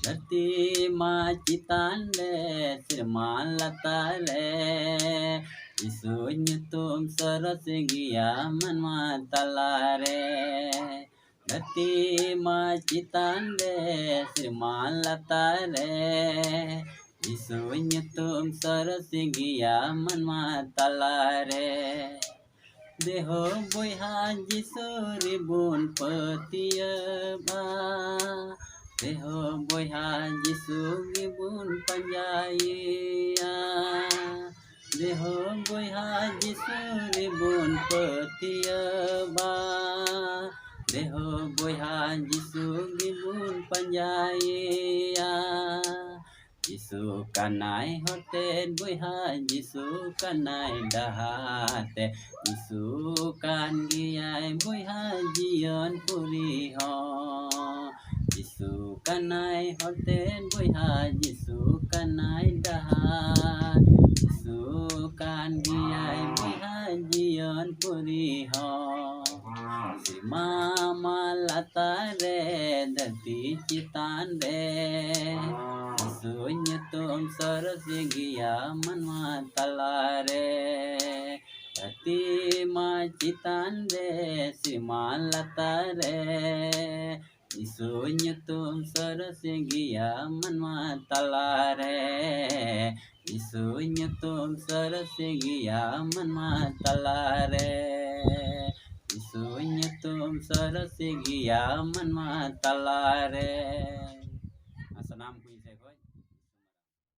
धरती माँ चितान रे सिरमान लता रे isunya tum saras giya manma talare धरती माँ चितान रे सिरमान लता रे isunya tum saras giya manma talare देहो बोहा जिसोरी बुन पतिया बा देहो बोहा जिसोरी बुन पंजाइया देहो बोहा जिसोरी बुन पतिया बा देहो बोहा जिसोरी बुन पंजाइया जिसु कनाय होते बुहा जिसु कनाय डहाते जिसु कान गियाय बुहा जियन पुरी हो जिसु कनाय होते बुहा जिसु कनाय डहा जिसु कान गियाय बुहा जियन पुरी हो मामा लता रे धरती चितान रे सुन्य तुम सरस गिया मनवा तला रे धरती माँ चितान रे श्रीमान लता रे सुन्य तुम सरस गिया मनवा तला रे सुन्य तुम सरस गिया मनवा तला रे isunya tum sarasigia manma talare